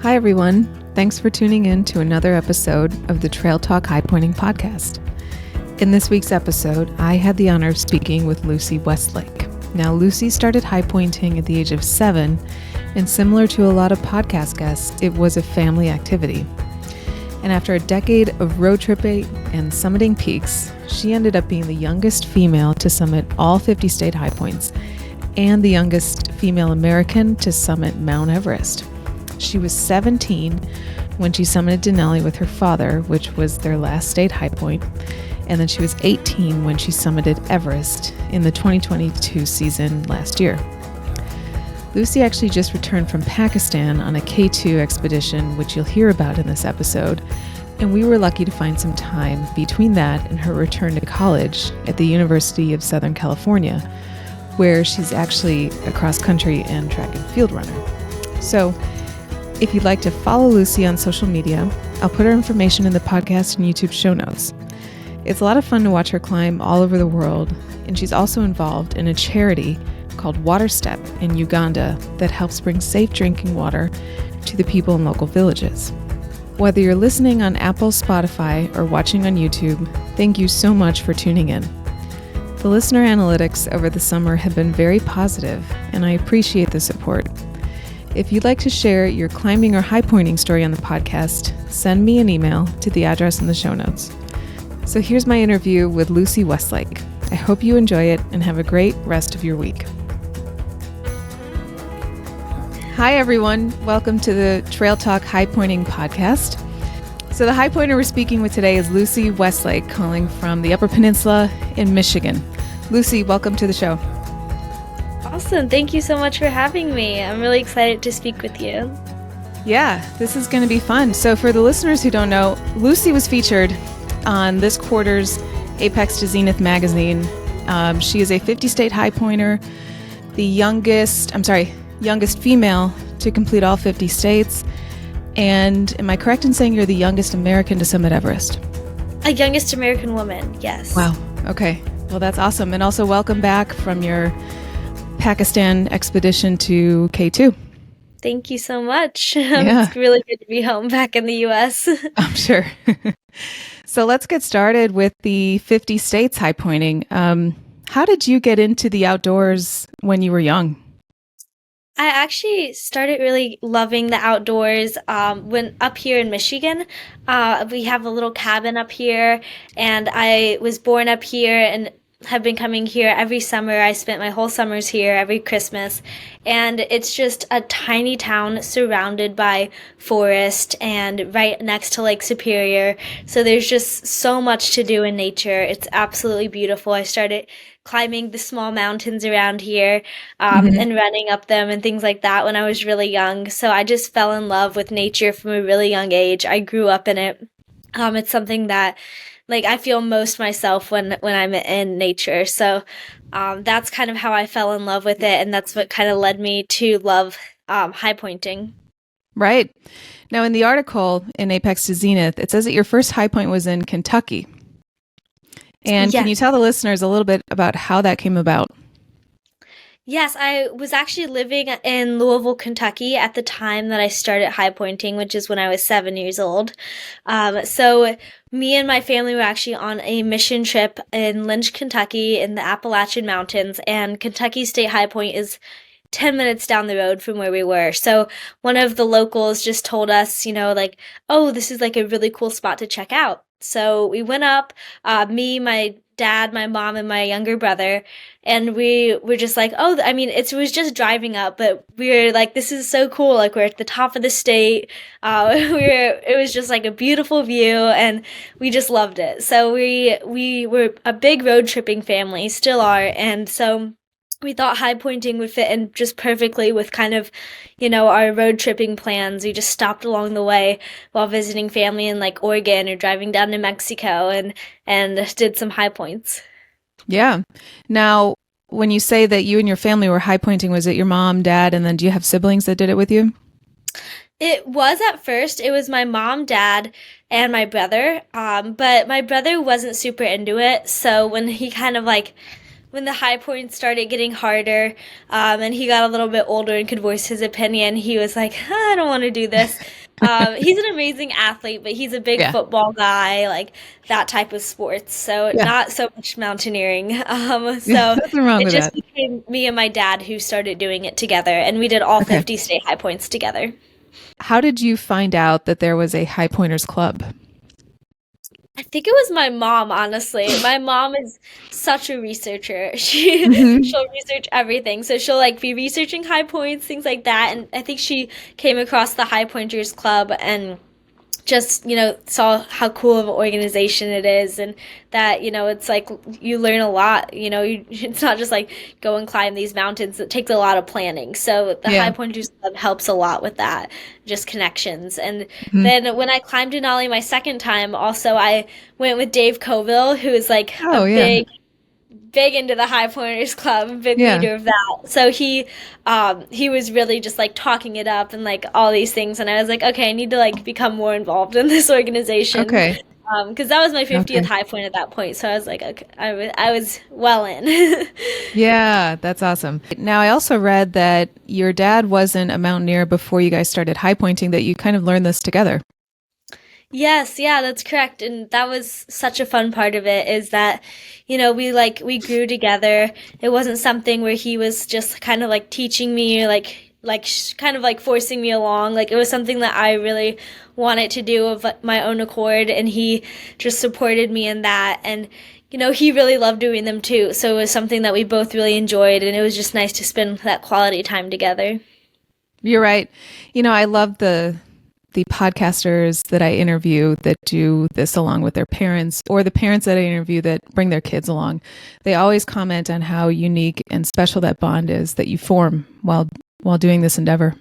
Hi, everyone. Thanks for tuning in to another episode of the Trail Talk Highpointing podcast. In this week's episode, I had the honor of speaking with Lucy Westlake. Now, Lucy started highpointing at the age of 7, and similar to a lot of podcast guests, it was a family activity. And after a decade of road tripping and summiting peaks, she ended up being the youngest female to summit all 50 state highpoints and the youngest female American to summit Mount Everest. She was 17 when she summited Denali with her father, which was their last state high point, and then she was 18 when she summited Everest in the 2022 season last year. Lucy actually just returned from Pakistan on a K2 expedition, which you'll hear about in this episode, and we were lucky to find some time between that and her return to college at the University of Southern California, where she's actually a cross-country and track and field runner. So, if you'd like to follow Lucy on social media, I'll put her information in the podcast and YouTube show notes. It's a lot of fun to watch her climb all over the world, and she's also involved in a charity called WaterStep in Uganda that helps bring safe drinking water to the people in local villages. Whether you're listening on Apple, Spotify, or watching on YouTube, thank you so much for tuning in. The listener analytics over the summer have been very positive, and I appreciate the support. If you'd like to share your climbing or highpointing story on the podcast, send me an email to the address in the show notes. So here's my interview with Lucy Westlake. I hope you enjoy it and have a great rest of your week. Hi, everyone. Welcome to the Trail Talk Highpointing podcast. So the high pointer we're speaking with today is Lucy Westlake, calling from the Upper Peninsula in Michigan. Lucy, welcome to the show. Awesome. Thank you so much for having me. I'm really excited to speak with you. Yeah, this is going to be fun. So for the listeners who don't know, Lucy was featured on this quarter's Apex to Zenith magazine. She is a 50-state high pointer, the youngest female to complete all 50 states. And am I correct in saying you're the youngest American to summit Everest? A youngest American woman, yes. Wow. Okay. Well, that's awesome. And also welcome back from your Pakistan expedition to K2. Thank you so much. Yeah. It's really good to be home back in the U.S. I'm sure. So let's get started with the 50 states high pointing. How did you get into the outdoors when you were young? I actually started really loving the outdoors when up here in Michigan. We have a little cabin up here, and I was born up here and have been coming here every summer. I spent my whole summers here every Christmas, and it's just a tiny town surrounded by forest and right next to Lake Superior. So there's just so much to do in nature. It's absolutely beautiful. I started climbing the small mountains around here and running up them and things like that when I was really young. So I just fell in love with nature from a really young age. I grew up in it. It's something that I feel most myself when I'm in nature. So that's kind of how I fell in love with it. And that's what kind of led me to love high pointing. Right. Now, in the article in Apex to Zenith, it says that your first high point was in Kentucky. And Yes. Can you tell the listeners a little bit about how that came about? Yes, I was actually living in Louisville, Kentucky at the time that I started high pointing, which is when I was 7 years old. So me and my family were actually on a mission trip in Lynch, Kentucky in the Appalachian Mountains, and Kentucky State High Point is 10 minutes down the road from where we were. So one of the locals just told us, oh, this is a really cool spot to check out. So we went up, me, my dad, my mom, and my younger brother, and we were just it was just driving up, but we were like, this is so cool. We're at the top of the state. It was just a beautiful view, and we just loved it. So we were a big road tripping family, still are, and so we thought high pointing would fit in just perfectly with kind of, our road tripping plans. We just stopped along the way while visiting family in Oregon or driving down to Mexico and did some high points. Yeah. Now, when you say that you and your family were high pointing, was it your mom, dad, and then do you have siblings that did it with you? It was at first. It was my mom, dad, and my brother. But my brother wasn't super into it. So when he kind of when the high points started getting harder, and he got a little bit older and could voice his opinion, he was like, I don't want to do this. He's an amazing athlete, but he's a big Yeah. football guy, like that type of sports. So Yeah. not so much mountaineering. Yeah. So Nothing wrong it with just that. became me and my dad who started doing it together, and we did all Okay. 50 state high points together. How did you find out that there was a High Pointers Club? I think it was my mom, honestly. My mom is such a researcher. Hmm. She'll research everything. So she'll like be researching high points, things like that. And I think she came across the High Pointers Club and just, saw how cool of an organization it is, and that, it's like you learn a lot. It's not just like go and climb these mountains. It takes a lot of planning. So the High Yeah. Pointers Club helps a lot with that, just connections. And Hmm. then when I climbed Denali my second time, also I went with Dave Coville, who is like a Oh, yeah. big into the High Pointers Club, big Yeah. leader of that. So he was really just like talking it up and like all these things, and I was like, okay, I need to like become more involved in this organization. Okay. Because that was my 50th Okay. high point at that point, so I was like, okay, I was well in. Yeah, that's awesome. Now, I also read that your dad wasn't a mountaineer before you guys started high pointing, that you kind of learned this together. Yes, yeah, that's correct. And that was such a fun part of it is that, we grew together. It wasn't something where he was just kind of like teaching me or kind of like forcing me along. Like it was something that I really wanted to do of like, my own accord, and he just supported me in that. And he really loved doing them too. So it was something that we both really enjoyed, and it was just nice to spend that quality time together. You're right. I love the podcasters that I interview that do this along with their parents, or the parents that I interview that bring their kids along. They always comment on how unique and special that bond is that you form while doing this endeavor.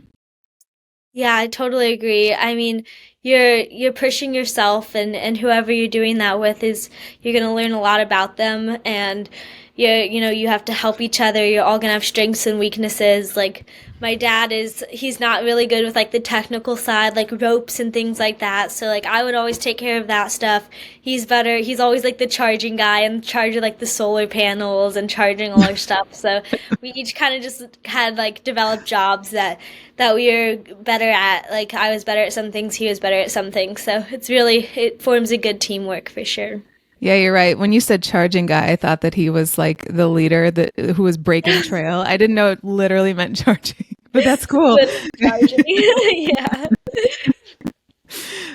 Yeah, I totally agree. I mean, you're pushing yourself, and whoever you're doing that with is you're going to learn a lot about them, and you have to help each other. You're all going to have strengths and weaknesses. Like my dad he's not really good with like the technical side, like ropes and things like that. So like I would always take care of that stuff. He's better. He's always like the charging guy and charging like the solar panels and charging all our stuff. So we each kind of just had like developed jobs that we were better at. Like I was better at some things, he was better at some things. So it forms a good teamwork for sure. Yeah, you're right. When you said charging guy, I thought that he was like the leader who was breaking trail. I didn't know it literally meant charging, but that's cool. Literally charging. Yeah.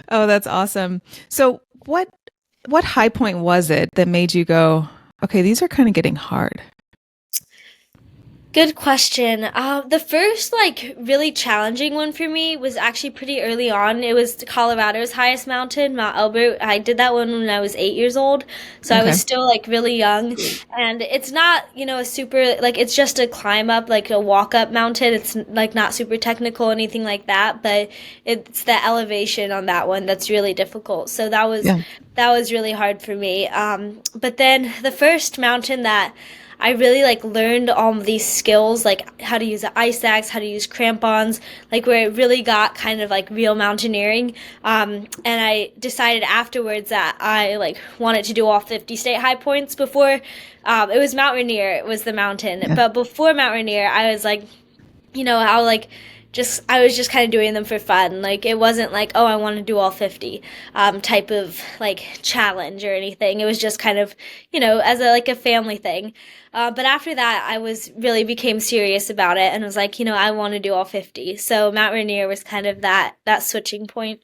Oh, that's awesome. So, what high point was it that made you go, okay, these are kind of getting hard? Good question. The first like really challenging one for me was actually pretty early on. It was Colorado's highest mountain, Mount Everest. I did that one when I was 8 years old, so I Okay. was still like really young. And it's not, a super like it's just a climb up, like a walk up mountain. It's like not super technical or anything like that, but it's the elevation on that one that's really difficult. So Yeah. that was really hard for me. But then the first mountain that I really like learned all of these skills, like how to use an ice axe, how to use crampons, like where it really got kind of like real mountaineering. And I decided afterwards that I like wanted to do all 50 state high points before. It was Mount Rainier, it was the mountain. Yeah. But before Mount Rainier, I was like, I'll like I was just kind of doing them for fun. Like it wasn't like, oh, I want to do all 50 type of like challenge or anything. It was just kind of, as a family thing. But after that, I was really became serious about it and was like, I want to do all 50. So Mount Rainier was kind of that switching point.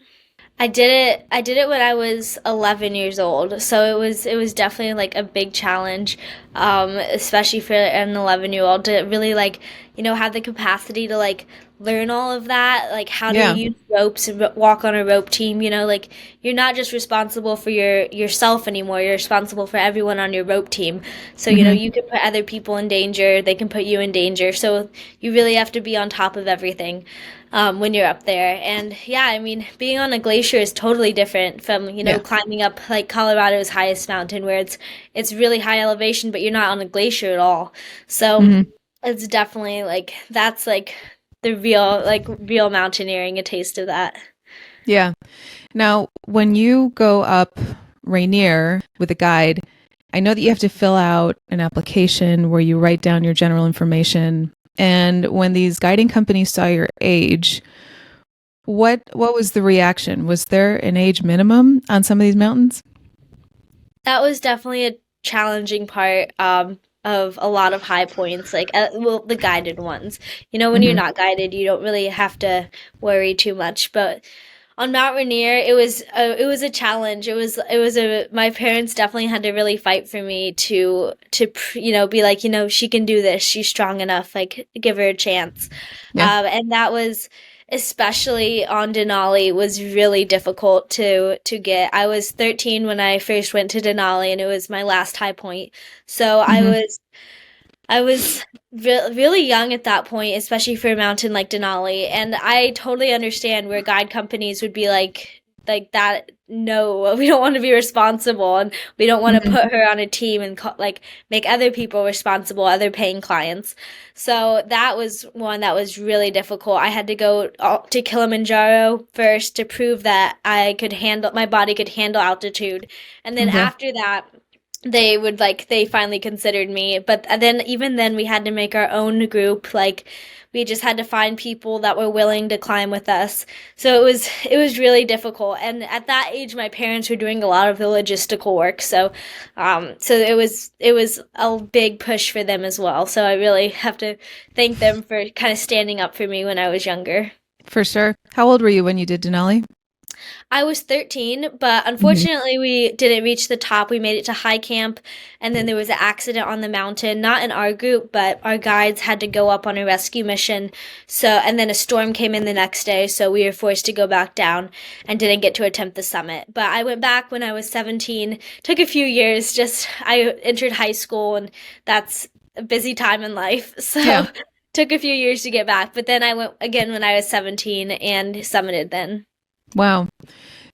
I did it when I was 11 years old. So it was definitely like a big challenge, especially for an 11-year-old to really like, have the capacity to like learn all of that, like how to Yeah. use ropes and walk on a rope team, like you're not just responsible for yourself anymore. You're responsible for everyone on your rope team. So, Hmm. you can put other people in danger, they can put you in danger. So you really have to be on top of everything when you're up there. And yeah, I mean, being on a glacier is totally different from, Yeah. climbing up like Colorado's highest mountain where it's really high elevation, but you're not on a glacier at all. So Hmm. it's definitely like that's like the real mountaineering, a taste of that. Yeah. Now, when you go up Rainier with a guide, I know that you have to fill out an application where you write down your general information. And when these guiding companies saw your age, what was the reaction? Was there an age minimum on some of these mountains? That was definitely a challenging part of a lot of high points, like well, the guided ones. You know, when you're Mm-hmm. not guided, you don't really have to worry too much. But on Mount Rainier, it was a challenge. It was a my parents definitely had to really fight for me to be like, she can do this. She's strong enough. Like, give her a chance. Yeah. And that was, especially on Denali, was really difficult to get. I was 13 when I first went to Denali, and it was my last high point. So Mm-hmm. I was really young at that point, especially for a mountain like Denali, and I totally understand where guide companies would be like that. No, we don't want to be responsible, and we don't want to Mm-hmm. put her on a team and like make other people responsible, other paying clients. So that was one that was really difficult. I had to go to Kilimanjaro first to prove that my body could handle altitude, and then Okay. after that they finally considered me. But then, even then, we had to make our own group. Like, we just had to find people that were willing to climb with us. So it was really difficult, and at that age my parents were doing a lot of the logistical work. So it was a big push for them as well. So I really have to thank them for kind of standing up for me when I was younger. For sure. How old were you when you did Denali? I was 13, but Mm-hmm. unfortunately we didn't reach the top. We made it to high camp, and then there was an accident on the mountain, not in our group, but our guides had to go up on a rescue mission. And then a storm came in the next day, so we were forced to go back down and didn't get to attempt the summit. But I went back when I was 17. Took a few years, just I entered high school, and that's a busy time in life. Yeah. So took a few years to get back, but then I went again when I was 17 and summited then. Wow.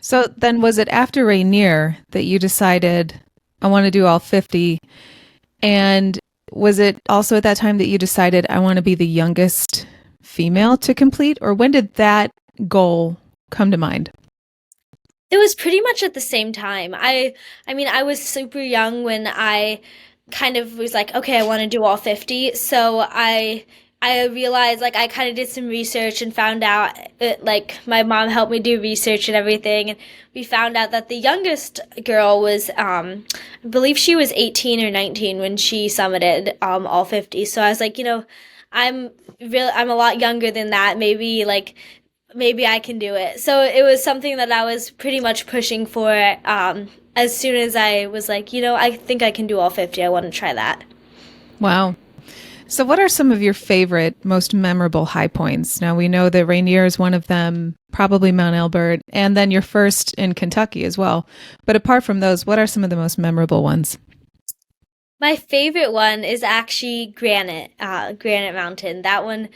So then was it after Rainier that you decided, I want to do all 50? And was it also at that time that you decided, I want to be the youngest female to complete? Or when did that goal come to mind? It was pretty much at the same time. I mean, I was super young when I kind of was like, okay, I want to do all 50. So I realized, like, I kind of did some research and found out like, my mom helped me do research and everything, and we found out that the youngest girl was I believe she was 18 or 19 when she summited all 50. So I was like, I'm I'm a lot younger than that. Maybe I can do it. So it was something that I was pretty much pushing for. As soon as I was like, I think I can do all 50. I want to try that. Wow. So what are some of your favorite, most memorable high points? Now we know that Rainier is one of them, probably Mount Elbert, and then your first in Kentucky as well. But apart from those, what are some of the most memorable ones? My favorite one is actually Granite Mountain. That one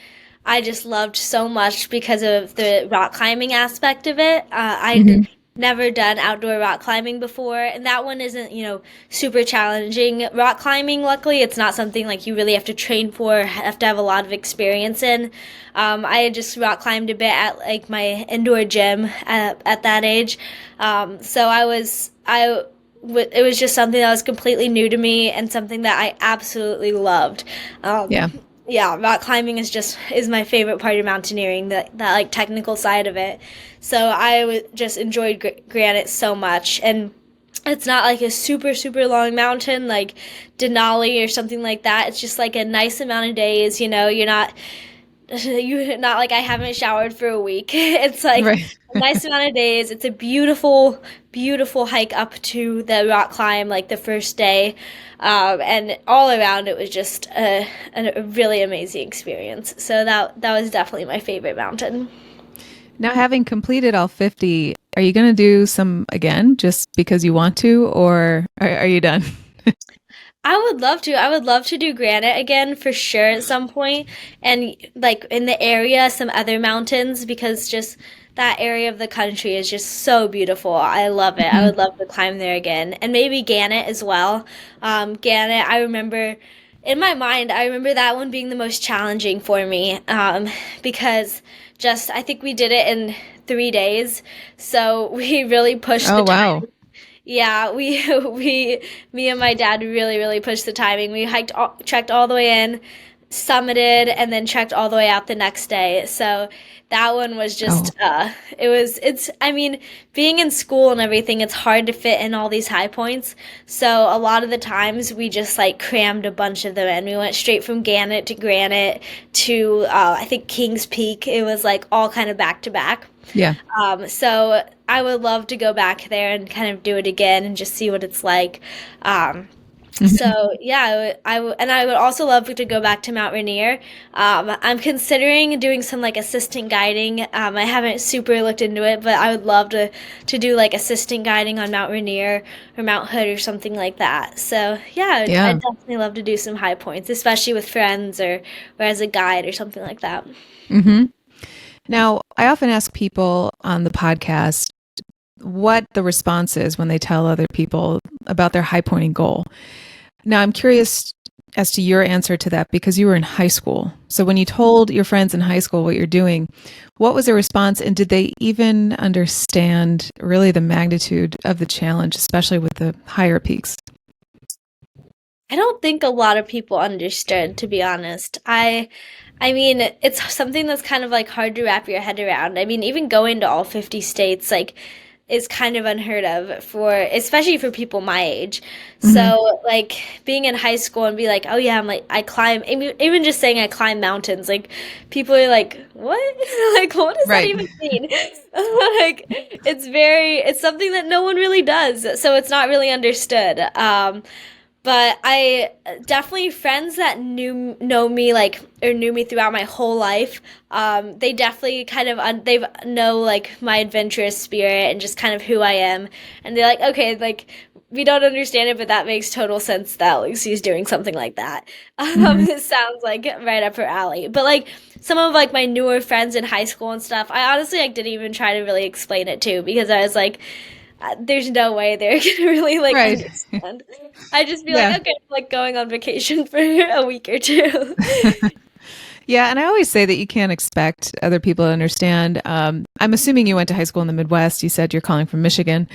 I just loved so much because of the rock climbing aspect of it. I'd Hmm. never done outdoor rock climbing before, and that one isn't, super challenging rock climbing. Luckily, it's not something like you really have to train for, have to have a lot of experience in. I had just rock climbed a bit at like my indoor gym at that age. So it was just something that was completely new to me and something that I absolutely loved. Yeah. Yeah, rock climbing is my favorite part of mountaineering, that like technical side of it. So just enjoyed Granite so much, and it's not like a super super long mountain like Denali or something like that. It's just like a nice amount of days. You're not like, I haven't showered for a week. It's like Right. a nice amount of days. It's a beautiful, beautiful hike up to the rock climb, like the first day. And all around it was just a really amazing experience. So that was definitely my favorite mountain. Now, having completed all 50, are you going to do some again just because you want to, or are you done? I would love to. I would love to do Granite again for sure at some point, and like in the area, some other mountains, because just that area of the country is just so beautiful. I love it. I Mhm. would love to climb there again, and maybe Gannett as well. Gannett, I remember that one being the most challenging for me, because I think we did it in 3 days, so we really pushed the Oh, time. wow. Yeah, me and my dad really, really pushed the timing. We trekked all the way in, summited, and then trekked all the way out the next day. So that one was Oh, just, I mean, being in school and everything, it's hard to fit in all these high points. So a lot of the times we just like crammed a bunch of them in. We went straight from Gannett to Granite to, I think Kings Peak. It was like all kind of back to back. yeah. So I would love to go back there and kind of do it again and just see what it's like. Um, Mhm. so yeah, and I would also love to go back to Mount Rainier. I'm considering doing some like assistant guiding. I haven't super looked into it, but I would love to do like assistant guiding on Mount Rainier or Mount Hood or something like that. So yeah, Yeah. I'd definitely love to do some high points, especially with friends or as a guide or something like that. hmm Now, I often ask people on the podcast what the response is when they tell other people about their high pointing goal. Now, I'm curious as to your answer to that because you were in high school. So, when you told your friends in high school what you're doing, what was the response? And did they even understand really the magnitude of the challenge, especially with the higher peaks? I don't think a lot of people understood, to be honest. I mean, it's something that's kind of like hard to wrap your head around. I mean, even going to all 50 states like is kind of unheard of for especially for people my age. hmm So, like being in high school and be like, "Oh yeah, I'm like I climb even just saying I climb mountains." Like people are like, "What?" Like what does that Right. even mean? Like it's something that no one really does. So it's not really understood. But I definitely friends that know me like or knew me throughout my whole life. They definitely kind of they know like my adventurous spirit and just kind of who I am, and they're like, okay, like we don't understand it, but that makes total sense that Lucy's doing something like that. hmm It sounds like right up her alley. But like some of like my newer friends in high school and stuff, I honestly like didn't even try to really explain it to because I was like, there's no way they're gonna really like Right. understand. I just be like, Yeah. okay, I'm like going on vacation for a week or two. Yeah, and I always say that you can't expect other people to understand. I'm assuming you went to high school in the Midwest. You said you're calling from Michigan.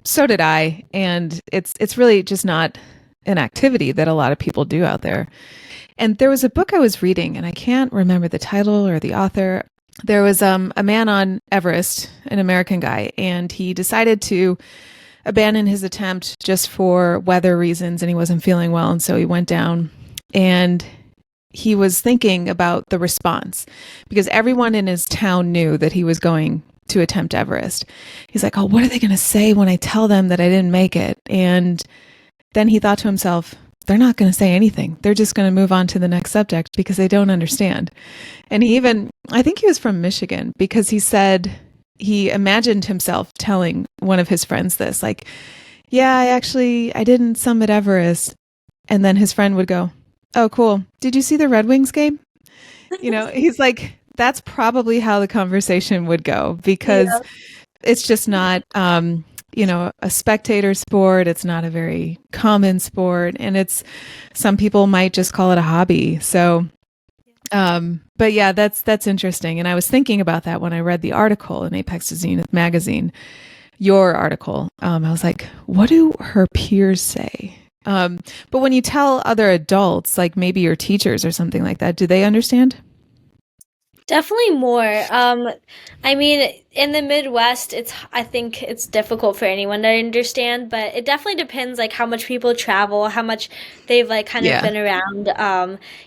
So did I, and it's really just not an activity that a lot of people do out there. And there was a book I was reading, and I can't remember the title or the author. There was a man on Everest, an American guy, and he decided to abandon his attempt just for weather reasons, and he wasn't feeling well, and so he went down. And he was thinking about the response because everyone in his town knew that he was going to attempt Everest. He's like, oh, what are they going to say when I tell them that I didn't make it? And then he thought to himself, they're not going to say anything. They're just going to move on to the next subject because they don't understand. And he even, I think he was from Michigan because he said he imagined himself telling one of his friends this, like, yeah, I didn't summit Everest. And then his friend would go, oh, cool. Did you see the Red Wings game? He's like, that's probably how the conversation would go because Yeah. it's just not, a spectator sport. It's not a very common sport. And some people might just call it a hobby. So, but yeah, that's interesting. And I was thinking about that when I read the article in Apex to Zenith magazine, your article. I was like, what do her peers say? But when you tell other adults, like maybe your teachers or something like that, do they understand? Definitely more. I mean, in the Midwest, I think it's difficult for anyone to understand, but it definitely depends like how much people travel, how much they've like kind of Yeah. been around.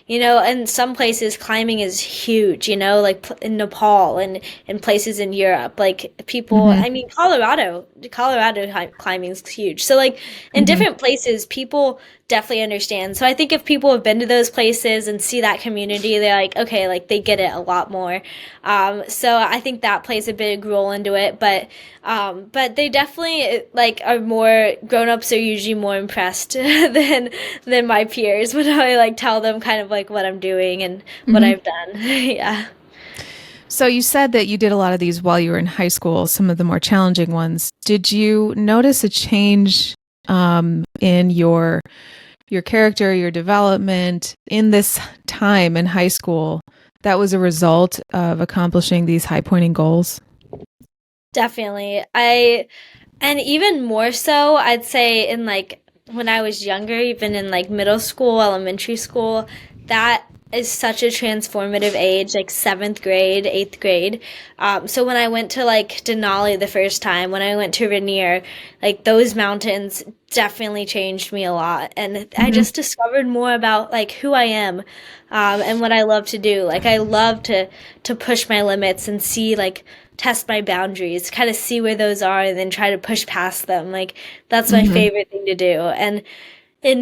In some places climbing is huge, like in Nepal and in places in Europe. Like people, hmm I mean, Colorado climbing is huge. So like in hmm different places, people definitely understand. So I think if people have been to those places and see that community, they're like, okay, like they get it a lot more. So I think that plays a big role into it. But they definitely like are more grown-ups are usually more impressed than my peers when I like tell them kind of like what I'm doing and what hmm I've done. Yeah. So you said that you did a lot of these while you were in high school, some of the more challenging ones. Did you notice a change in your character, your development in this time in high school that was a result of accomplishing these high pointing goals? Definitely. And even more so, I'd say in like when I was younger, even in like middle school, elementary school, that is such a transformative age, like seventh grade, eighth grade. So when I went to like Denali the first time, when I went to Rainier, like those mountains definitely changed me a lot. And I Hmm. just discovered more about like who I am, and what I love to do. Like I love to push my limits and see like test my boundaries, kind of see where those are and then try to push past them. Like that's my Hmm. favorite thing to do. And in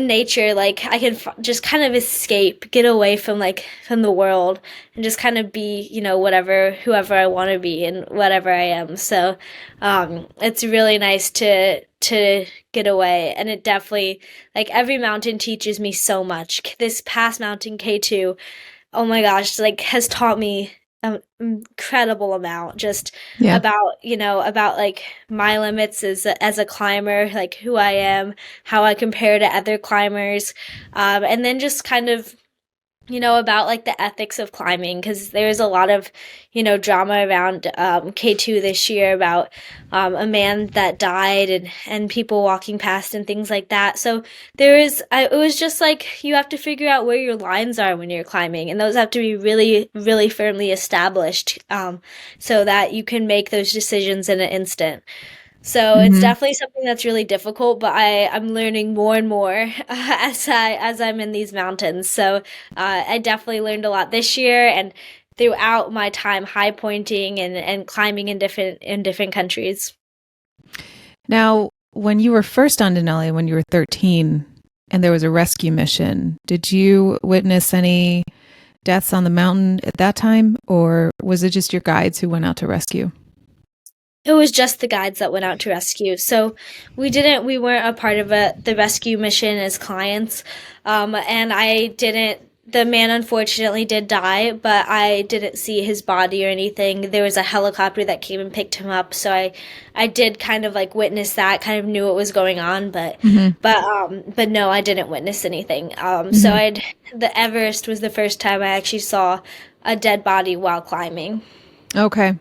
nature, like I can just kind of escape, get away from like from the world and just kind of be, whatever, whoever I want to be and whatever I am. So, it's really nice to get away. And it definitely, like every mountain teaches me so much. This past mountain K2, oh my gosh, like has taught me an incredible amount just Yeah. about like my limits as a climber, like who I am, how I compare to other climbers, and then just kind of about like the ethics of climbing because there's a lot of, drama around K2 this year about a man that died and people walking past and things like that. So it was just like you have to figure out where your lines are when you're climbing, and those have to be really, really firmly established so that you can make those decisions in an instant. So it's Hmm. definitely something that's really difficult, but I'm learning more and more as I'm in these mountains. So I definitely learned a lot this year and throughout my time high pointing and climbing in different countries. Now, when you were first on Denali, when you were 13, and there was a rescue mission, did you witness any deaths on the mountain at that time, or was it just your guides who went out to rescue? It was just the guides that went out to rescue. So we weren't a part of the rescue mission as clients. And the man unfortunately did die, but I didn't see his body or anything. There was a helicopter that came and picked him up. So I did kind of like witness that, kind of knew what was going on, Hmm. but no, I didn't witness anything. Hmm. The Everest was the first time I actually saw a dead body while climbing. Okay.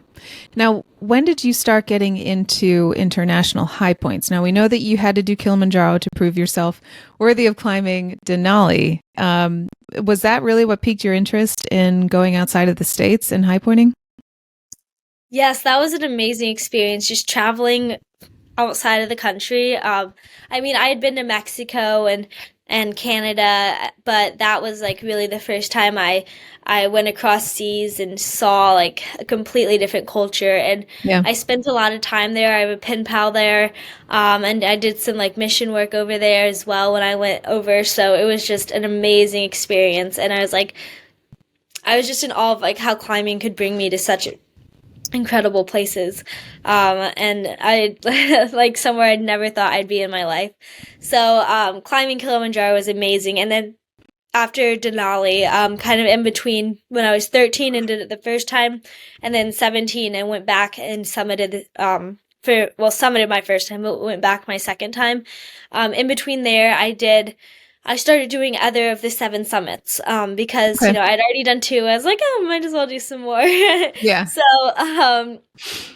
Now, when did you start getting into international high points? Now, we know that you had to do Kilimanjaro to prove yourself worthy of climbing Denali. Was that really what piqued your interest in going outside of the States and high pointing? Yes, that was an amazing experience just traveling outside of the country. I mean, I had been to Mexico and Canada, but that was like really the first time I went across seas and saw like a completely different culture. And Yeah. I spent a lot of time there. I have a pen pal there, and I did some like mission work over there as well when I went over. So it was just an amazing experience, and I was just in awe of like how climbing could bring me to such incredible places, and I like somewhere I'd never thought I'd be in my life. So climbing Kilimanjaro was amazing, and then after Denali, kind of in between when I was 13 and did it the first time, and then 17 and went back and summited. Summited my first time, but went back my second time. In between there, I started doing other of the seven summits because Okay. I'd already done two. I was like, oh, might as well do some more. Yeah. So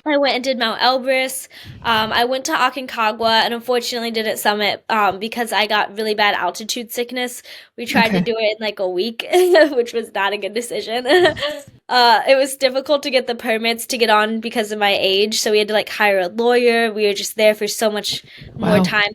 I went and did Mount Elbrus. I went to Aconcagua and unfortunately didn't summit because I got really bad altitude sickness. We tried to Okay. do it in like a week, which was not a good decision. It was difficult to get the permits to get on because of my age, so we had to like hire a lawyer. We were just there for so much more Wow. time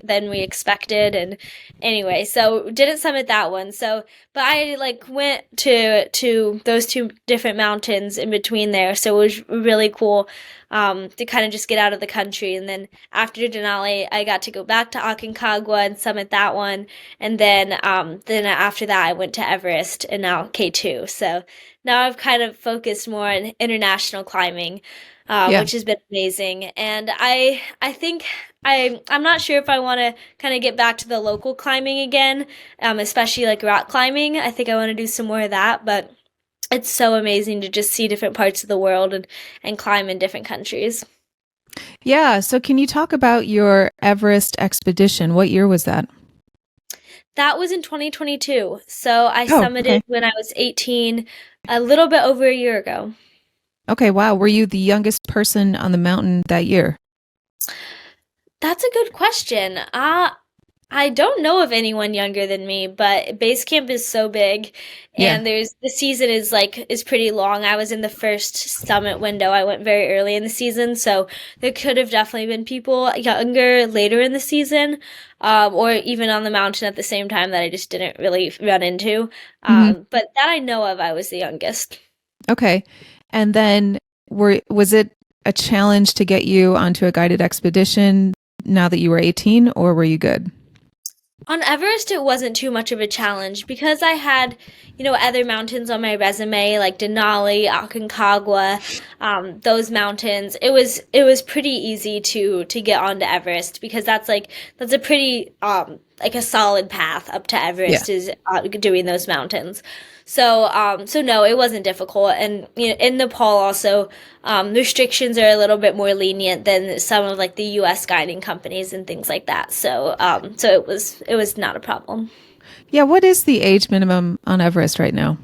than we expected, and anyway, so didn't summit that one. So, but I like went to those two different mountains in between there, so it was really cool to kind of just get out of the country. And then after Denali, I got to go back to Aconcagua and summit that one. And then after that, I went to Everest and now K2. So now I've kind of focused more on international climbing, Yeah. which has been amazing. And I think I'm not sure if I want to kind of get back to the local climbing again, especially like rock climbing. I think I want to do some more of that, but it's so amazing to just see different parts of the world and climb in different countries. Yeah. So, can you talk about your Everest expedition? What year was that? That was in 2022. So I Oh, summited okay. when I was 18, a little bit over a year ago. Okay. Wow. Were you the youngest person on the mountain that year? That's a good question. I don't know of anyone younger than me, but base camp is so big Yeah. and the season is pretty long. I was in the first summit window. I went very early in the season, so there could have definitely been people younger later in the season, or even on the mountain at the same time that I just didn't really run into. Hmm. But that I know of, I was the youngest. Okay. And then was it a challenge to get you onto a guided expedition now that you were 18, or were you good? On Everest, it wasn't too much of a challenge because I had, other mountains on my resume like Denali, Aconcagua, those mountains. It was pretty easy to get onto Everest because that's a pretty like a solid path up to Yeah. Everest is doing those mountains. So no, it wasn't difficult. And in Nepal also, restrictions are a little bit more lenient than some of like the U.S. guiding companies and things like that. So it was not a problem. Yeah. What is the age minimum on Everest right now?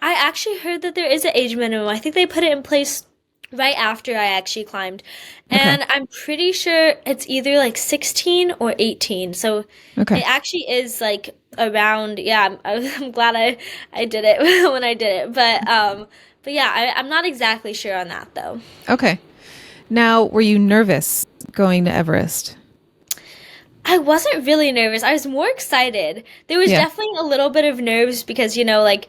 I actually heard that there is an age minimum. I think they put it in place right after I actually climbed. Okay. And I'm pretty sure it's either like 16 or 18. So Okay. it actually is like around, yeah, I'm glad I did it when I did it. But yeah, I'm not exactly sure on that though. Okay. Now, were you nervous going to Everest? I wasn't really nervous. I was more excited. There was Yeah. definitely a little bit of nerves because, like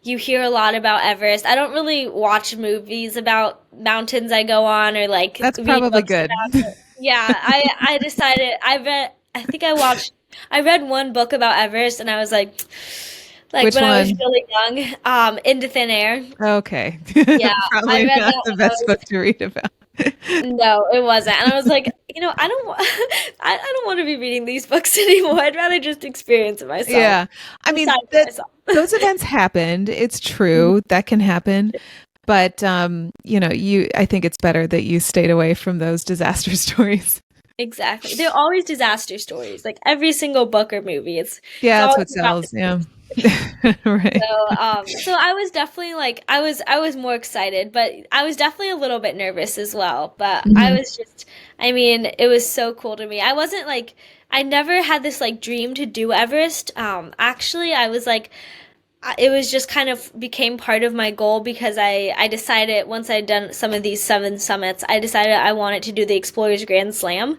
you hear a lot about Everest. I don't really watch movies about mountains I go on or like That's read probably books good. about it. Yeah, I decided I think I read one book about Everest and I was like Which when I was one? really young, Into Thin Air. Okay. Yeah, I Probably read not that the when I best was book to read about. no, it wasn't. And I was like, I don't I don't want to be reading these books anymore. I'd rather just experience it myself. Yeah. I mean, Decide for myself. those events happened. It's Mhm. true. That can happen. But I think it's better that you stayed away from those disaster stories. Exactly. They're always disaster stories. Like every single book or movie, it's Yeah, that's always what about sells. Yeah. the Right. so I was definitely like I was more excited, but I was definitely a little bit nervous as well. But I Mhm. was just I mean, it was so cool to me. I wasn't like I never had this like dream to do Everest. Actually, I was like it was just kind of became part of my goal because I decided once I'd done some of these 7 summits, I decided I wanted to do the Explorers Grand Slam.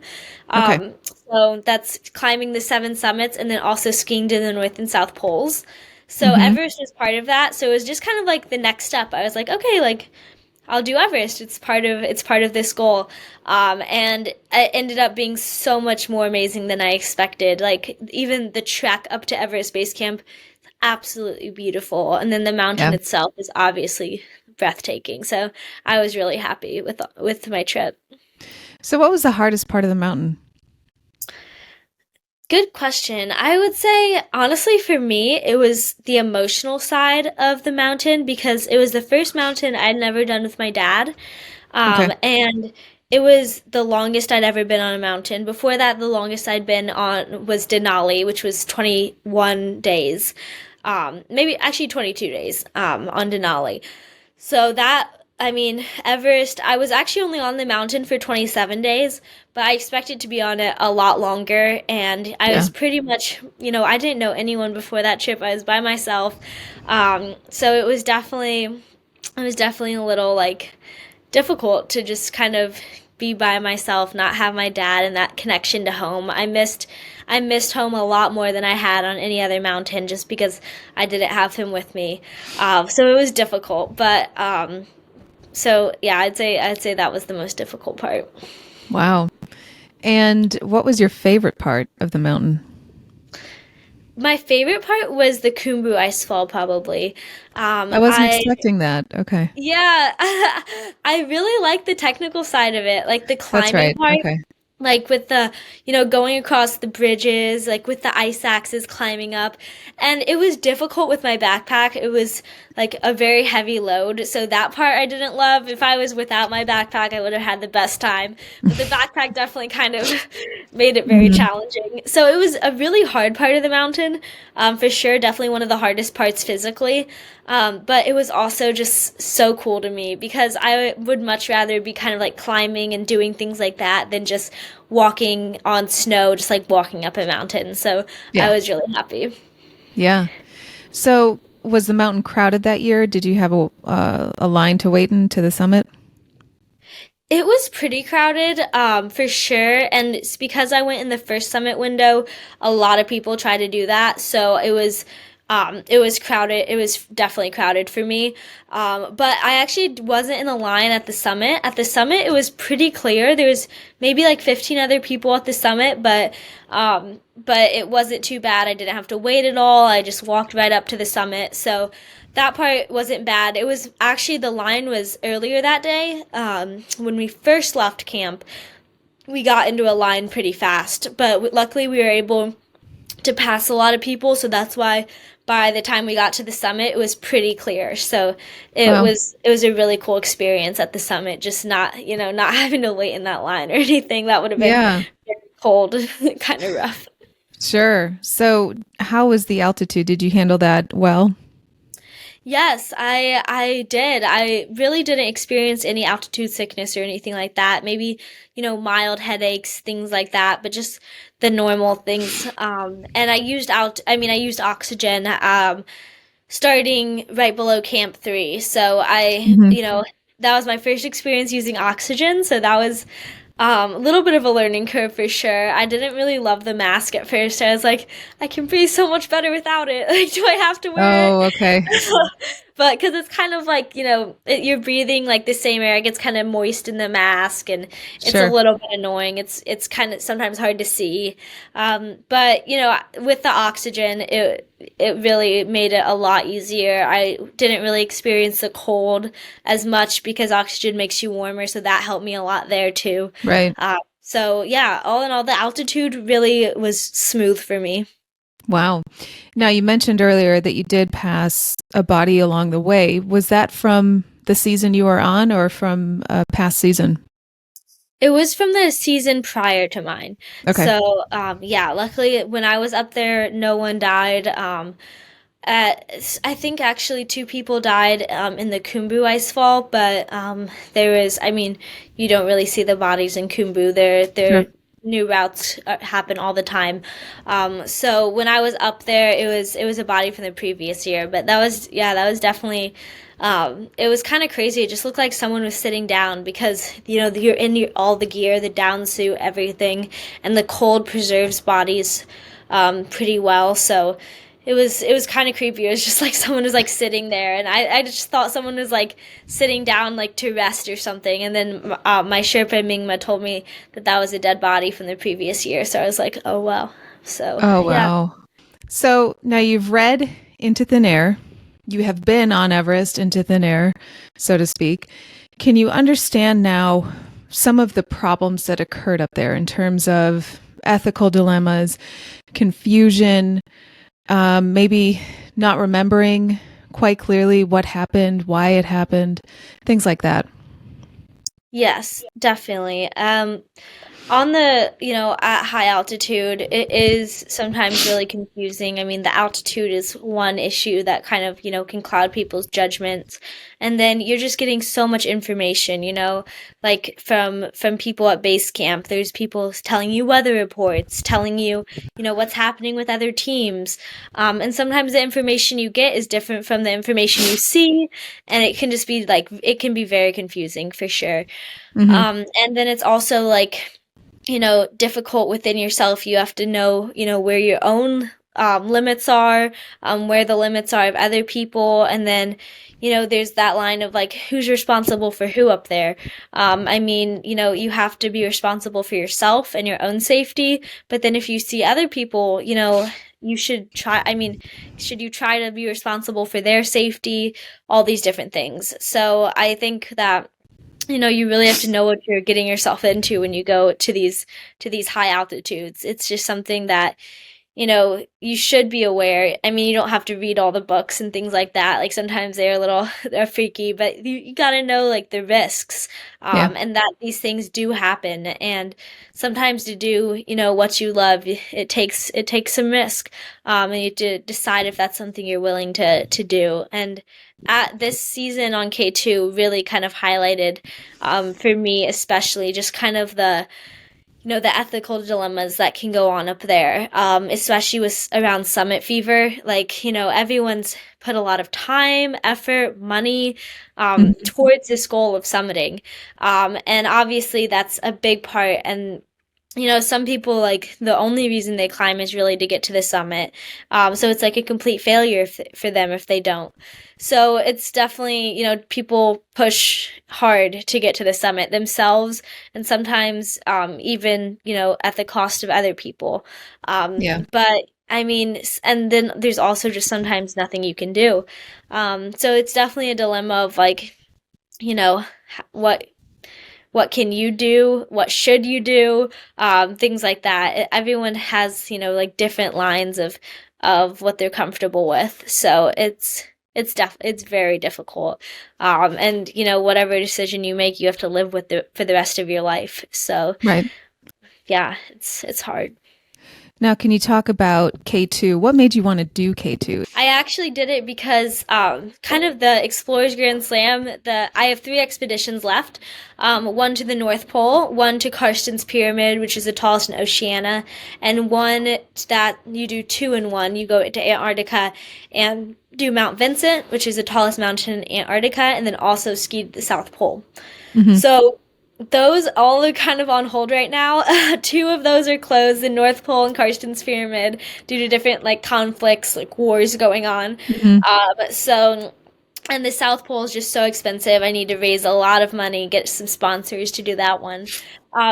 Okay. Um, so that's climbing the 7 summits and then also skiing to the North and South Poles. So Hmm. Everest was part of that. So it was just kind of like the next step. I was like, okay, like I'll do Everest. It's part of this goal. And it ended up being so much more amazing than I expected. Like even the trek up to Everest Base Camp absolutely beautiful. And then the mountain Yeah. itself is obviously breathtaking. So I was really happy with my trip. So what was the hardest part of the mountain? Good question. I would say, honestly, for me, it was the emotional side of the mountain because it was the first mountain I'd never done with my dad. Okay. And it was the longest I'd ever been on a mountain. Before that, the longest I'd been on was Denali, which was 21 days. Maybe actually 22 days on Denali. So that, I mean, Everest, I was actually only on the mountain for 27 days, but I expected to be on it a lot longer. And I Yeah. was pretty much, I didn't know anyone before that trip. I was by myself. So it was definitely a little like difficult to just kind of be by myself, not have my dad and that connection to home. I missed home a lot more than I had on any other mountain just because I didn't have him with me. So it was difficult, but so yeah, I'd say that was the most difficult part. Wow. And what was your favorite part of the mountain? My favorite part was the Khumbu icefall, probably. I wasn't I expecting that. Okay. Yeah, I really like the technical side of it, like the That's climbing right. part. Okay. Like with the, going across the bridges, like with the ice axes climbing up. And it was difficult with my backpack. It was like a very heavy load. So that part I didn't love. If I was without my backpack, I would have had the best time. But the backpack definitely kind of made it very Mhm. challenging. So it was a really hard part of the mountain, for sure. Definitely one of the hardest parts physically. But it was also just so cool to me because I would much rather be kind of like climbing and doing things like that than just walking on snow, just like walking up a mountain. So I Yeah. was really happy. Yeah. So was the mountain crowded that year? Did you have a line to wait in to the summit? It was pretty crowded, for sure. And it's because I went in the first summit window, a lot of people try to do that. So it was crowded. It was definitely crowded for me. But I actually wasn't in a line at the summit. At the summit, it was pretty clear. There was maybe like 15 other people at the summit, but it wasn't too bad. I didn't have to wait at all. I just walked right up to the summit. So that part wasn't bad. It was actually the line was earlier that day. When we first left camp, we got into a line pretty fast, but luckily we were able to pass a lot of people, so that's why by the time we got to the summit, it was pretty clear. So Wow. it was a really cool experience at the summit, just not, not having to wait in that line or anything. That would have been Yeah, very cold, kind of rough. sure. So how was the altitude? Did you handle that well? Yes, I did. I really didn't experience any altitude sickness or anything like that. Maybe, mild headaches, things like that, but just the normal things. And I used oxygen starting right below Camp 3. So Hmm. that was my first experience using oxygen, so that was a little bit of a learning curve for sure. I didn't really love the mask at first. I was like, I can breathe so much better without it. Like, do I have to wear it? Oh, okay. But because it's kind of like, you're breathing like the same air, it gets kind of moist in the mask, and it's a Sure. little bit annoying. It's kind of sometimes hard to see. But, with the oxygen, it really made it a lot easier. I didn't really experience the cold as much because oxygen makes you warmer, so that helped me a lot there too. Right. So yeah, all in all, the altitude really was smooth for me. Wow. Now, you mentioned earlier that you did pass a body along the way. Was that from the season you were on or from a past season? It was from the season prior to mine. Okay. So, yeah, luckily when I was up there, no one died. I think actually two people died in the Kumbu ice fall, but there was, I mean, you don't really see the bodies in Kumbu. Sure. There new routes happen all the time. So when I was up there, it was a body from the previous year, but that was definitely. It was kind of crazy. It just looked like someone was sitting down because you're in all the gear, the down suit, everything, and the cold preserves bodies pretty well. So it was kind of creepy. It was just like someone was like sitting there, and I just thought someone was like sitting down like to rest or something. And then my Sherpa Mingma told me that that was a dead body from the previous year. So I was like, oh wow. So Oh, yeah. wow. So now you've read Into Thin Air. You have been on Everest into thin air, so to speak. Can you understand now some of the problems that occurred up there in terms of ethical dilemmas, confusion, maybe not remembering quite clearly what happened, why it happened, things like that? Yes, definitely. On the, at high altitude, it is sometimes really confusing. I mean, the altitude is one issue that kind of, can cloud people's judgments. And then you're just getting so much information, like from people at base camp. There's people telling you weather reports, telling you, what's happening with other teams. And sometimes the information you get is different from the information you see, and it can just be like it can be very confusing for sure. Hmm. And then it's also like, difficult within yourself. You have to know, where your own limits are, where the limits are of other people. And then, there's that line of like, who's responsible for who up there? I mean, you have to be responsible for yourself and your own safety. But then if you see other people, you should try, I mean, should you try to be responsible for their safety? All these different things. So I think that you really have to know what you're getting yourself into when you go to these high altitudes. It's just something that you should be aware. I mean, you don't have to read all the books and things like that. Like sometimes they're a little they're freaky, but you got to know like the risks, Yeah. and that these things do happen. And sometimes to do what you love, it takes some risk, and you have to decide if that's something you're willing to do. And at this season on K2 really kind of highlighted, for me especially, just kind of the ethical dilemmas that can go on up there, especially with around summit fever. Like, everyone's put a lot of time, effort, money Mhm. towards this goal of summiting. And obviously that's a big part. And some people, like, the only reason they climb is really to get to the summit. So it's like a complete failure for them if they don't. So it's definitely, people push hard to get to the summit themselves, and sometimes even, at the cost of other people. Yeah. But I mean, and then there's also just sometimes nothing you can do. So it's definitely a dilemma of like, you know, what can you do? What should you do? Things like that. Everyone has, like different lines of what they're comfortable with. So it's very difficult. And whatever decision you make, you have to live with it for the rest of your life. So Right. yeah, it's hard. Now, can you talk about K2? What made you want to do K2? I actually did it because kind of the Explorers Grand Slam. I have 3 expeditions left. One to the North Pole, one to Karsten's Pyramid, which is the tallest in Oceania, and one that you do 2 in 1. You go to Antarctica and do Mount Vincent, which is the tallest mountain in Antarctica, and then also ski the South Pole. Hmm. So those all are kind of on hold right now. 2 of those are closed, the North Pole and Karsten's Pyramid, due to different like conflicts, like wars going on. Hmm. So and the South Pole is just so expensive. I need to raise a lot of money, get some sponsors to do that one.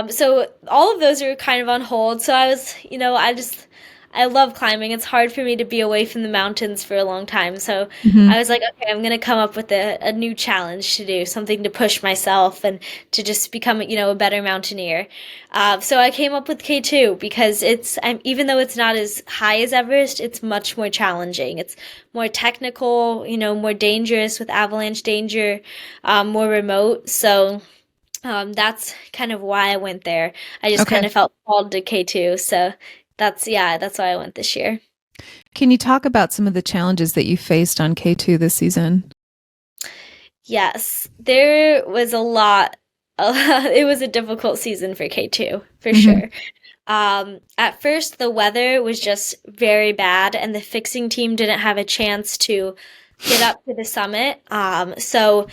So all of those are kind of on hold. So I love climbing. It's hard for me to be away from the mountains for a long time. So Hmm. I was like, okay, I'm going to come up with a new challenge to do, something to push myself and to just become, a better mountaineer. So I came up with K2 because even though it's not as high as Everest, it's much more challenging. It's more technical, more dangerous with avalanche danger, more remote. So that's kind of why I went there. I just kind Okay. of felt called to K2. So that's why I went this year. Can you talk about some of the challenges that you faced on K2 this season? Yes, there was a lot. It was a difficult season for K2, for Hmm. sure. At first, the weather was just very bad, and the fixing team didn't have a chance to get up to the summit. So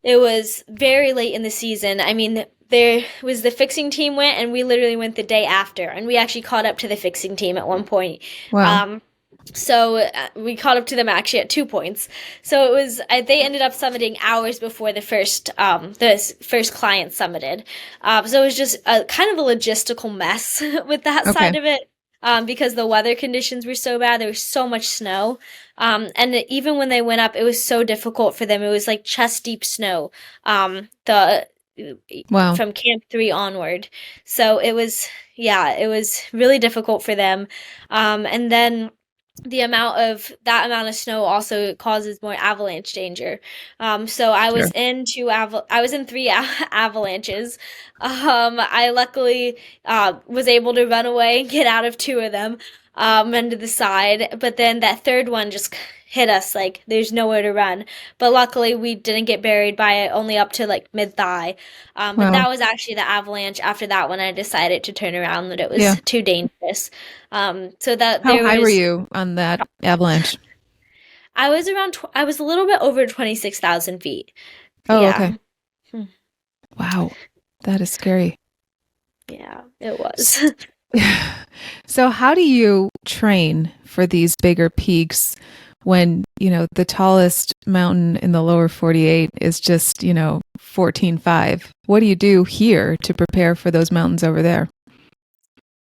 it was very late in the season. I mean, there was the fixing team went, and we literally went the day after, and we actually caught up to the fixing team at one point. Wow. So we caught up to them actually at 2 points. So it was they ended up summiting hours before the first client summited. So it was just a kind of a logistical mess with that Okay. side of it. Because the weather conditions were so bad, there was so much snow. And even when they went up, it was so difficult for them. It was like chest deep snow. The Wow. From Camp 3 onward. So it was really difficult for them. And then that amount of snow also causes more avalanche danger. So Sure. I was in 3 avalanches. I luckily was able to run away and get out of 2 of them, and to the side. But then that third one just hit us, like there's nowhere to run. But luckily we didn't get buried by it, only up to like mid thigh. But Wow. that was actually the avalanche. After that one, I decided to turn around, that it Yeah. was too dangerous. So that How there high were was you on that avalanche? I was a little bit over 26,000 feet. Oh, Yeah. okay. Hmm. Wow. That is scary. Yeah, it S- was. So, how do you train for these bigger peaks when, the tallest mountain in the lower 48 is just, 14.5? What do you do here to prepare for those mountains over there?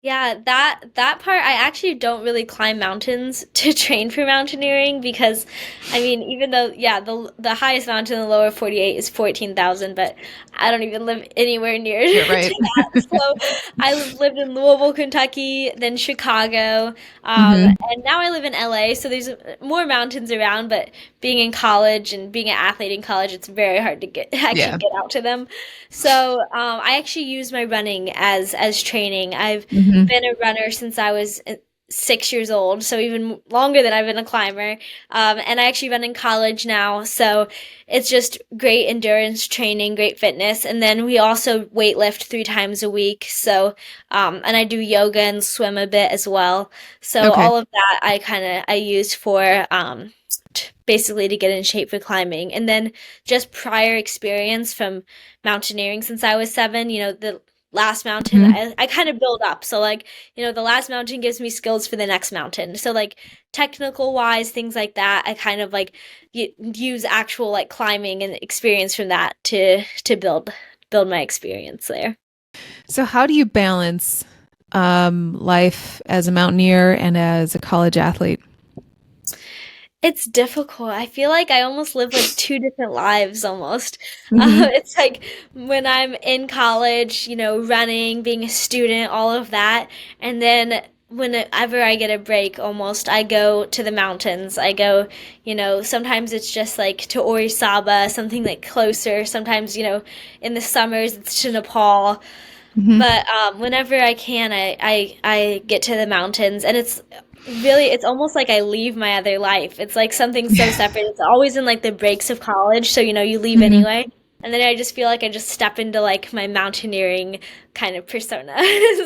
Yeah, that part, I actually don't really climb mountains to train for mountaineering because, I mean, even though, yeah, the highest mountain in the lower 48 is 14,000, but I don't even live anywhere near You're to right. that. So I lived in Louisville, Kentucky, then Chicago, Hmm. and now I live in LA. So there's more mountains around, but being in college and being an athlete in college, it's very hard to actually Yeah. get out to them. So I actually use my running as training. I've Hmm. been a runner since I was 6 years old, so even longer than I've been a climber. And I actually run in college now, so it's just great endurance training, great fitness. And then we also weight lift 3 times a week. So, and I do yoga and swim a bit as well. So Okay. all of that I use for basically to get in shape for climbing. And then just prior experience from mountaineering since I was 7, the last mountain, Hmm. I kind of build up. So like, the last mountain gives me skills for the next mountain. So like technical wise, things like that, I kind of like use actual like climbing and experience from that to build my experience there. So, how do you balance life as a mountaineer and as a college athlete? It's difficult. I feel like I almost live like two different lives almost. Hmm. It's like when I'm in college, running, being a student, all of that. And then whenever I get a break, almost, I go to the mountains. I go, sometimes it's just like to Orisaba, something like closer. Sometimes, in the summers, it's to Nepal. Hmm. But whenever I can, I get to the mountains, and it's almost like I leave my other life. It's like something so separate. It's always in like the breaks of college, so you leave Hmm. anyway. And then I just feel like I just step into like my mountaineering kind of persona.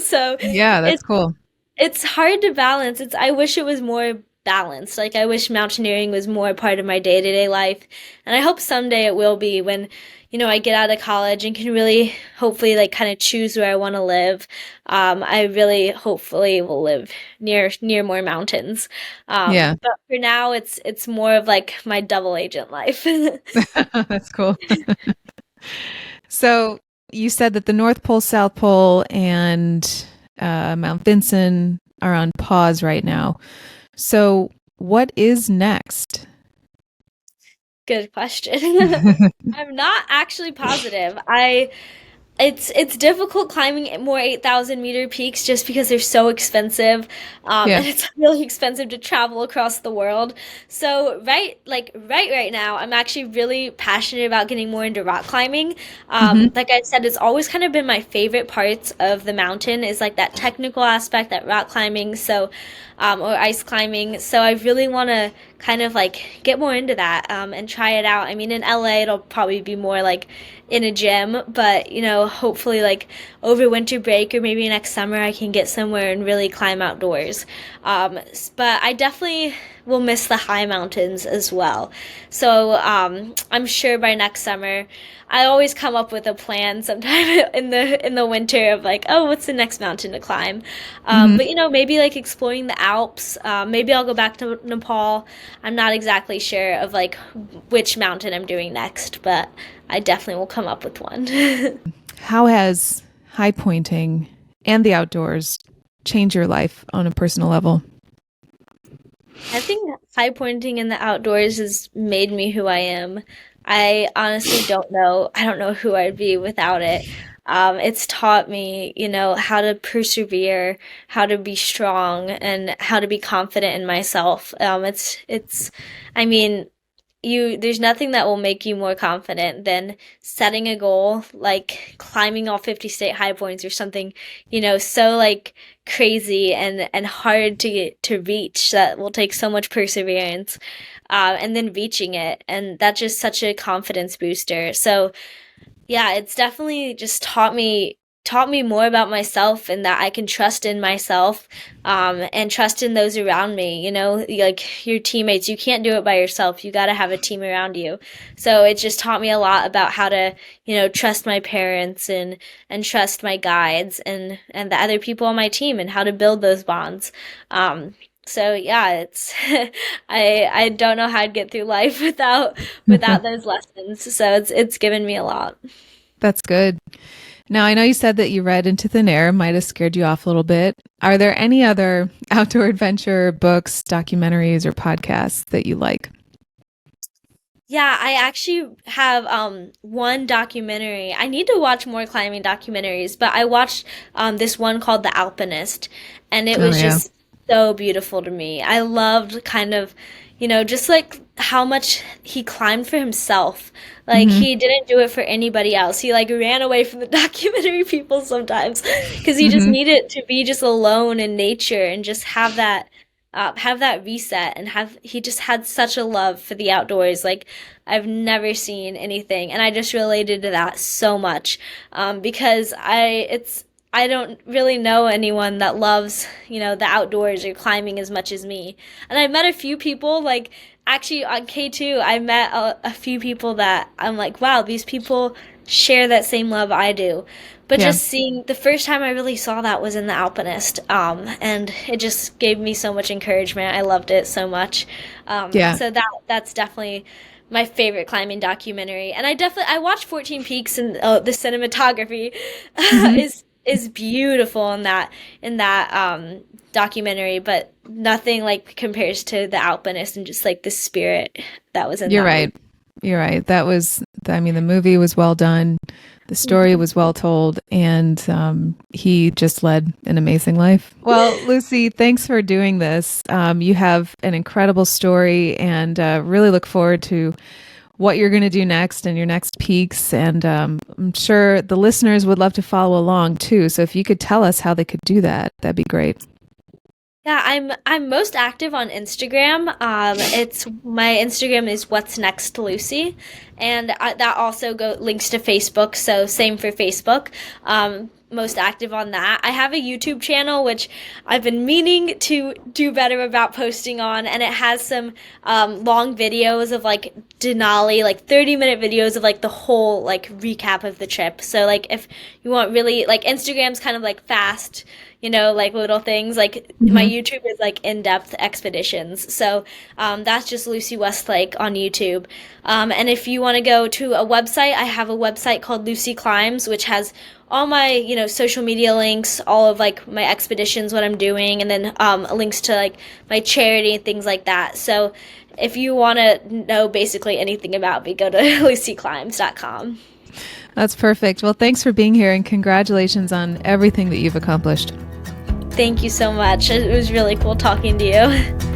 So Yeah, that's it's cool. it's hard to balance. I wish it was more balanced. Like I wish mountaineering was more a part of my day-to-day life. And I hope someday it will be when, I get out of college and can really hopefully like kind of choose where I want to live. I really hopefully will live near more mountains. Yeah, But for now it's more of like my double agent life. that's cool. So, you said that the North Pole, South Pole, and Mount Vinson are on pause right now. So, what is next? Good question. I'm not actually positive. It's difficult climbing more 8,000-meter peaks just because they're so expensive, Yeah. and it's really expensive to travel across the world. So right now, I'm actually really passionate about getting more into rock climbing. Hmm. Like I said, it's always kind of been my favorite parts of the mountain is like that technical aspect, that rock climbing. So, or ice climbing. So I really want to kind of like get more into that, and try it out. I mean, in LA, it'll probably be more like in a gym, but hopefully like over winter break or maybe next summer I can get somewhere and really climb outdoors. But I definitely will miss the high mountains as well. So I'm sure by next summer I always come up with a plan sometime in the winter of like, oh, what's the next mountain to climb? Hmm. But maybe like exploring the Alps. Maybe I'll go back to Nepal. I'm not exactly sure of like which mountain I'm doing next, but I definitely will come up with one. How has high pointing and the outdoors changed your life on a personal level? I think high pointing in the outdoors has made me who I am. I honestly don't know. I don't know who I'd be without it. It's taught me, how to persevere, how to be strong, and how to be confident in myself. I mean, there's nothing that will make you more confident than setting a goal like climbing all 50 state high points or something, so like crazy and hard to reach that will take so much perseverance, and then reaching it, and that's just such a confidence booster. So yeah, it's definitely just taught me more about myself and that I can trust in myself, and trust in those around me. Like your teammates, you can't do it by yourself. You got to have a team around you. So it just taught me a lot about how to, trust my parents and trust my guides and the other people on my team and how to build those bonds. So yeah, it's I don't know how I'd get through life without those lessons. So it's given me a lot. That's good. Now, I know you said that you read Into Thin Air, might have scared you off a little bit. Are there any other outdoor adventure books, documentaries, or podcasts that you like? Yeah, I actually have one documentary. I need to watch more climbing documentaries, but I watched this one called The Alpinist, and it Oh, was yeah. just so beautiful to me. I loved kind of, just like how much he climbed for himself. Like Mm-hmm. he didn't do it for anybody else. He like ran away from the documentary people sometimes because he just Mm-hmm. needed to be just alone in nature and just have that reset and have he just had such a love for the outdoors. Like I've never seen anything, and I just related to that so much because I don't really know anyone that loves, the outdoors or climbing as much as me. And I've met a few people, like, actually on K2, I met a few people that I'm like, wow, these people share that same love I do. But Yeah. just seeing, the first time I really saw that was in the Alpinist, and it just gave me so much encouragement. I loved it so much. Yeah. So that's definitely my favorite climbing documentary. And I watched 14 Peaks, and the cinematography Mm-hmm. is beautiful in that documentary, but nothing like compares to the Alpinist and just like the spirit that was in You're that movie. right. You're right. The movie was well done. The story Mhm. was well told, and he just led an amazing life. Well, Lucy, thanks for doing this. You have an incredible story, and really look forward to what you're going to do next and your next peaks. And I'm sure the listeners would love to follow along too. So if you could tell us how they could do that, that'd be great. Yeah, I'm most active on Instagram. It's my Instagram is What's Next Lucy, and that also links to Facebook. So same for Facebook. Most active on that. I have a YouTube channel which I've been meaning to do better about posting on, and it has some long videos of like Denali, like 30-minute videos of like the whole like recap of the trip. So like if you want really like Instagram's kind of like fast, like little things. Like my Hmm. YouTube is like in-depth expeditions. So that's just Lucy Westlake on YouTube. And if you want to go to a website, I have a website called Lucy Climbs, which has all my, social media links, all of like my expeditions, what I'm doing, and then links to like my charity and things like that. So if you want to know basically anything about me, go to lucyclimbs.com. That's perfect. Well, thanks for being here and congratulations on everything that you've accomplished. Thank you so much. It was really cool talking to you.